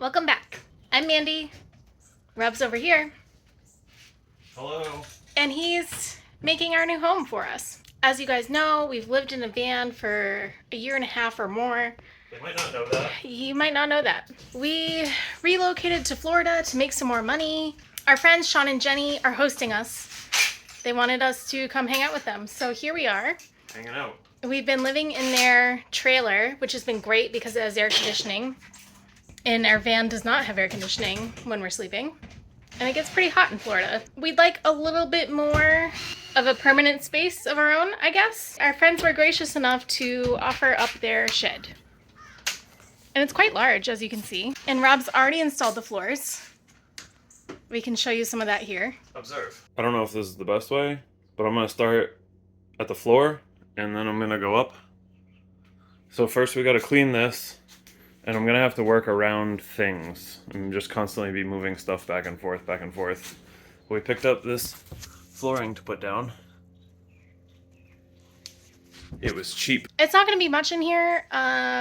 Welcome back. I'm Mandy. Rob's over here. Hello. And he's making our new home for us. As you guys know, we've lived in a van for a year and a half or more. They might not know that. You might not know that. We relocated to Florida to make some more money. Our friends Sean and Jenny are hosting us. They wanted us to come hang out with them. So here we are. Hanging out. We've been living in their trailer, which has been great because it has air conditioning. And our van does not have air conditioning when we're sleeping. And it gets pretty hot in Florida. We'd like a little bit more of a permanent space of our own, I guess. Our friends were gracious enough to offer up their shed. And it's quite large, as you can see. And Rob's already installed the floors. We can show you some of that here. Observe. I don't know if this is the best way, but I'm gonna start at the floor and then I'm gonna go up. So first we gotta clean this, and I'm gonna have to work around things. I'm just constantly be moving stuff back and forth, back and forth. We picked up this flooring to put down. It was cheap. It's not going to be much in here.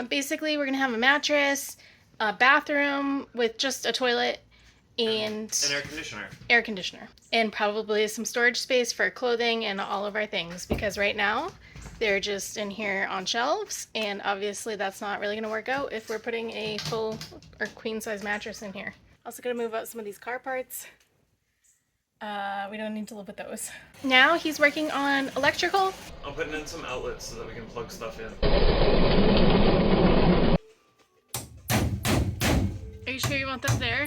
Basically, we're going to have a mattress, a bathroom with just a toilet, and an air conditioner. And probably some storage space for clothing and all of our things, because right now they're just in here on shelves, and obviously that's not really going to work out if we're putting a full or queen size mattress in here. Also going to move out some of these car parts. We don't need to live with those. Now he's working on electrical. I'm putting in some outlets so that we can plug stuff in. Are you sure you want them there?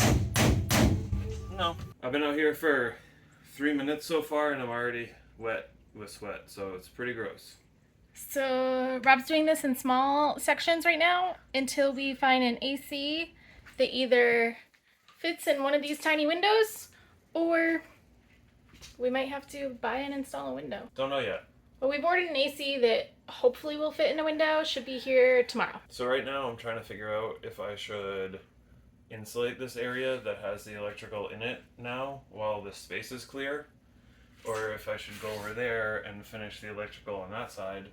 No. I've been out here for 3 minutes so far and I'm already wet with sweat, so it's pretty gross. So Rob's doing this in small sections right now until we find an AC that either fits in one of these tiny windows, or we might have to buy and install a window. Don't know yet. But we've ordered an AC that hopefully will fit in a window. Should be here tomorrow. So right now I'm trying to figure out if I should insulate this area that has the electrical in it now while this space is clear, or if I should go over there and finish the electrical on that side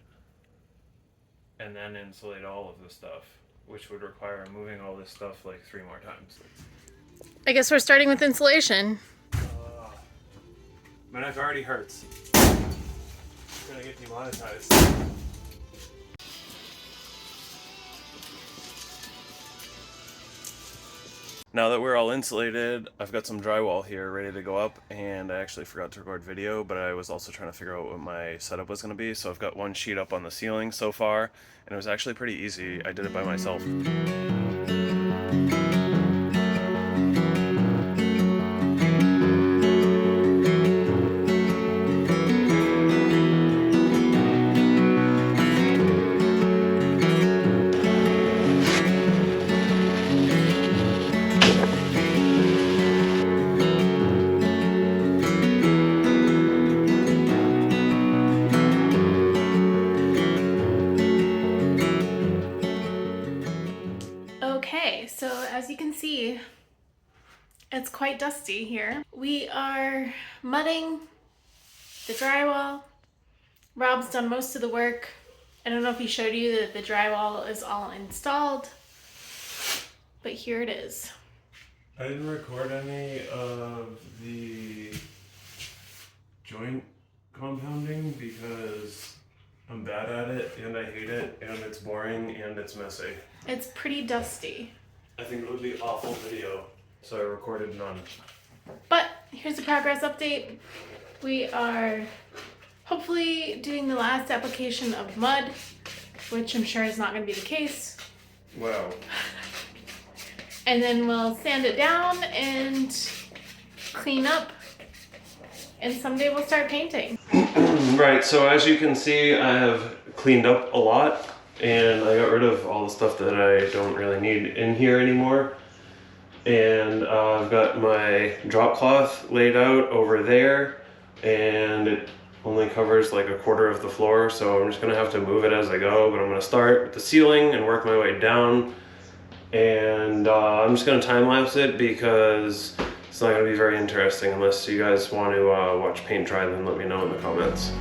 and then insulate all of the stuff, which would require moving all this stuff like 3 more times. I guess we're starting with insulation. My knife already hurts. It's gonna get demonetized. Now that we're all insulated, I've got some drywall here ready to go up, and I actually forgot to record video, but I was also trying to figure out what my setup was going to be. So I've got one sheet up on the ceiling so far, and it was actually pretty easy. I did it by myself. Okay, so as you can see, it's quite dusty here. We are mudding the drywall. Rob's done most of the work. I don't know if he showed you that the drywall is all installed, but here it is. I didn't record any of the joint compounding because I'm bad at it and I hate it and it's boring and it's messy. It's pretty dusty. I think it would be awful video, so I recorded none. But here's a progress update. We are hopefully doing the last application of mud, which I'm sure is not going to be the case. Wow. And then we'll sand it down and clean up, and someday we'll start painting. Right, so as you can see, I have cleaned up a lot and I got rid of all the stuff that I don't really need in here anymore. And I've got my drop cloth laid out over there, and it only covers like a quarter of the floor, so I'm just gonna have to move it as I go, but I'm gonna start with the ceiling and work my way down. And I'm just gonna time lapse it because it's not gonna be very interesting unless you guys want to watch paint dry. Then let me know in the comments.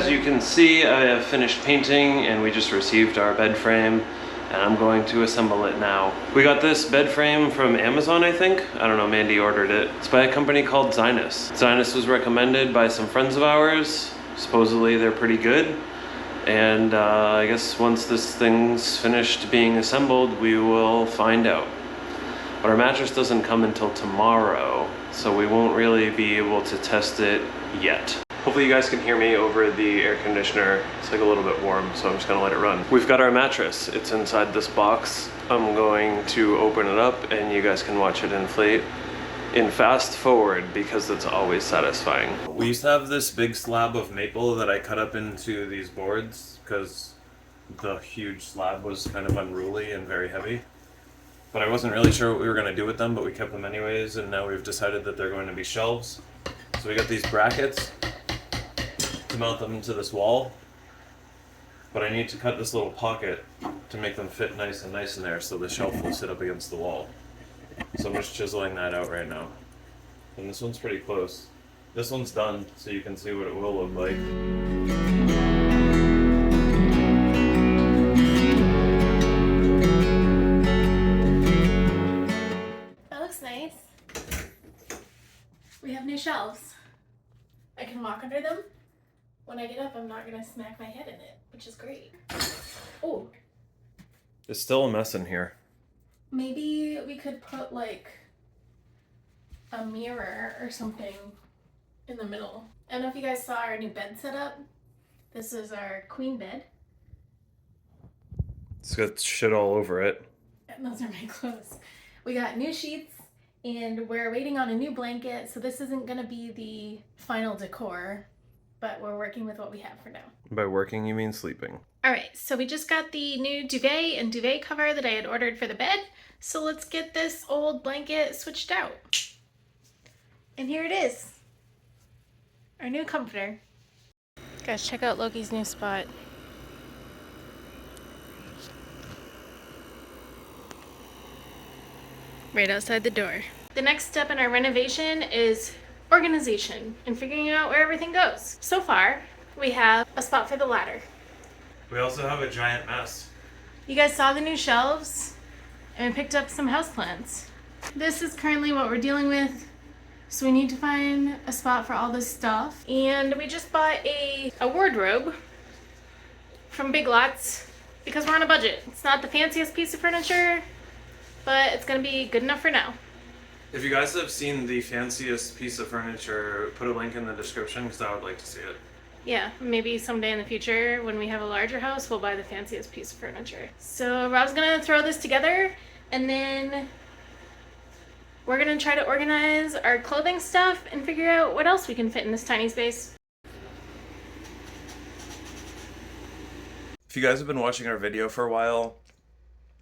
as you can see, I have finished painting and we just received our bed frame and I'm going to assemble it now. We got this bed frame from Amazon, I think. I don't know, Mandy ordered it. It's by a company called Zinus. Zinus was recommended by some friends of ours. Supposedly they're pretty good. And I guess once this thing's finished being assembled, we will find out. But our mattress doesn't come until tomorrow, so we won't really be able to test it yet. Hopefully you guys can hear me over the air conditioner. It's like a little bit warm, so I'm just gonna let it run. We've got our mattress. It's inside this box. I'm going to open it up and you guys can watch it inflate in fast forward because it's always satisfying. We used to have this big slab of maple that I cut up into these boards because the huge slab was kind of unruly and very heavy. But I wasn't really sure what we were gonna do with them, but we kept them anyways, and now we've decided that they're going to be shelves. So we got these brackets to mount them into this wall, but I need to cut this little pocket to make them fit nice and nice in there so the shelf will sit up against the wall. So I'm just chiseling that out right now. And this one's pretty close. This one's done, so you can see what it will look like. That looks nice. We have new shelves. I can walk under them. When I get up, I'm not gonna smack my head in it, which is great. Oh, It's still a mess in here. maybe we could put like a mirror or something in the middle. I don't know if you guys saw our new bed setup. This is our queen bed. It's got shit all over it. And those are my clothes. We got new sheets and we're waiting on a new blanket, so this isn't gonna be the final decor, but we're working with what we have for now. By working, you mean sleeping. All right, so we just got the new duvet and duvet cover that I had ordered for the bed. So let's get this old blanket switched out. And here it is, our new comforter. Guys, check out Loki's new spot. Right outside the door. The next step in our renovation is organization and figuring out where everything goes. So far, we have a spot for the ladder. We also have a giant mess. You guys saw the new shelves and we picked up some houseplants. This is currently what we're dealing with. So we need to find a spot for all this stuff. And we just bought a wardrobe from Big Lots because we're on a budget. It's not the fanciest piece of furniture, but it's gonna be good enough for now. If you guys have seen the fanciest piece of furniture, put a link in the description because I would like to see it. Yeah, maybe someday in the future when we have a larger house, we'll buy the fanciest piece of furniture. So Rob's gonna throw this together and then we're gonna try to organize our clothing stuff and figure out what else we can fit in this tiny space. If you guys have been watching our video for a while,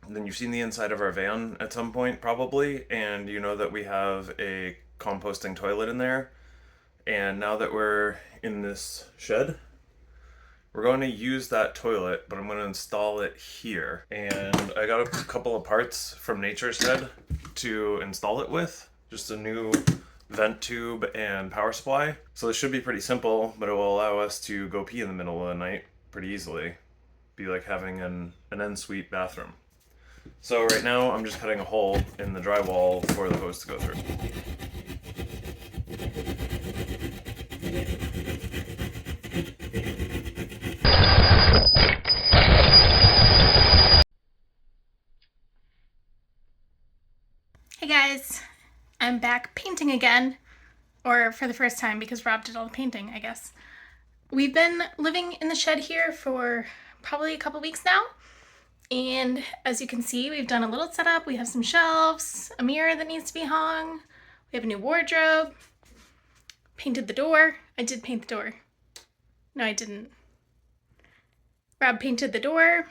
then you've seen the inside of our van at some point probably, and you know that we have a composting toilet in there. And now that we're in this shed, we're going to use that toilet, but I'm going to install it here. And I got a couple of parts from Nature's Head to install it with. Just a new vent tube and power supply. So this should be pretty simple, but it will allow us to go pee in the middle of the night pretty easily. Be like having an en-suite bathroom. So right now I'm just cutting a hole in the drywall for the hose to go through. Hey guys, I'm back painting again, or for the first time because Rob did all the painting, I guess. We've been living in the shed here for probably a couple weeks now, and as you can see, we've done a little setup. We have some shelves, a mirror that needs to be hung, we have a new wardrobe, painted the door. I did paint the door. No, I didn't. Rob painted the door.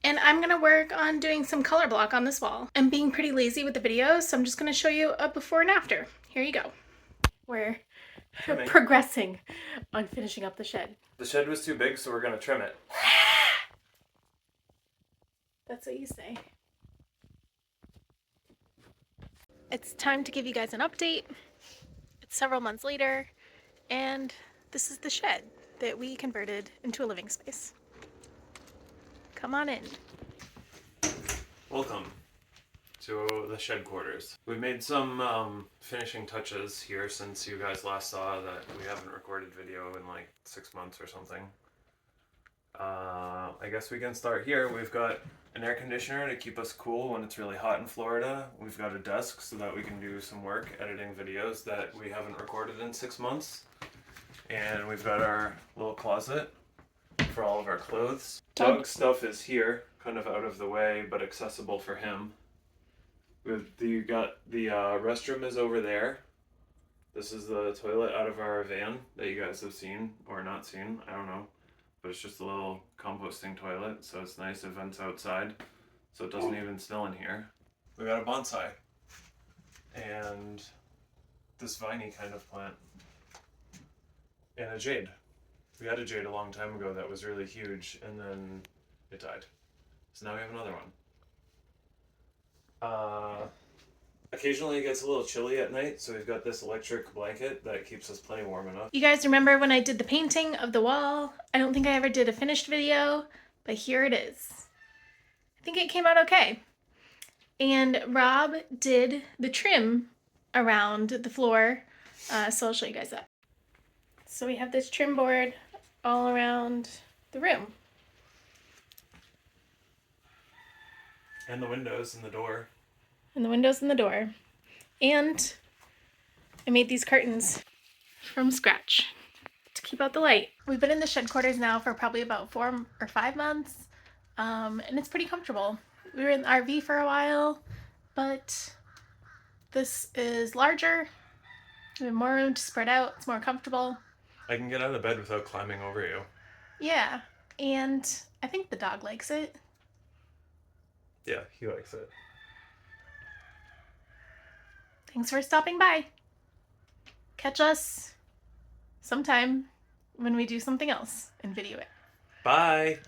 And I'm gonna work on doing some color block on this wall. I'm being pretty lazy with the videos, so I'm just gonna show you a before and after. Here you go. We're progressing on finishing up the shed. The shed was too big, so we're gonna trim it. That's what you say. It's time to give you guys an update. It's several months later, and this is the shed. that we converted into a living space. Come on in. Welcome to the shed quarters. We made some finishing touches here since you guys last saw that we haven't recorded video in like 6 months or something. I guess we can start here. We've got an air conditioner to keep us cool when it's really hot in Florida. We've got a desk so that we can do some work editing videos that we haven't recorded in 6 months. And we've got our little closet for all of our clothes. Dog stuff is here, kind of out of the way, but accessible for him. You got the restroom is over there. This is the toilet out of our van that you guys have seen or not seen. I don't know. But it's just a little composting toilet, so it's nice. It vents outside, so it doesn't even smell in here. We got a bonsai. And this viney kind of plant. And a jade. We had a jade a long time ago that was really huge, and then it died. So now we have another one. Occasionally it gets a little chilly at night, so we've got this electric blanket that keeps us plenty warm enough. You guys remember when I did the painting of the wall? I don't think I ever did a finished video, but here it is. I think it came out okay. And Rob did the trim around the floor, so I'll show you guys that. So we have this trim board all around the room. And the windows and the door. And the windows and the door. And I made these curtains from scratch to keep out the light. We've been in the shed quarters now for probably about 4 or 5 months, and it's pretty comfortable. We were in the RV for a while, but this is larger. We have more room to spread out. It's more comfortable. I can get out of bed without climbing over you. Yeah, and I think the dog likes it. Yeah, he likes it. Thanks for stopping by. Catch us sometime when we do something else and video it. Bye!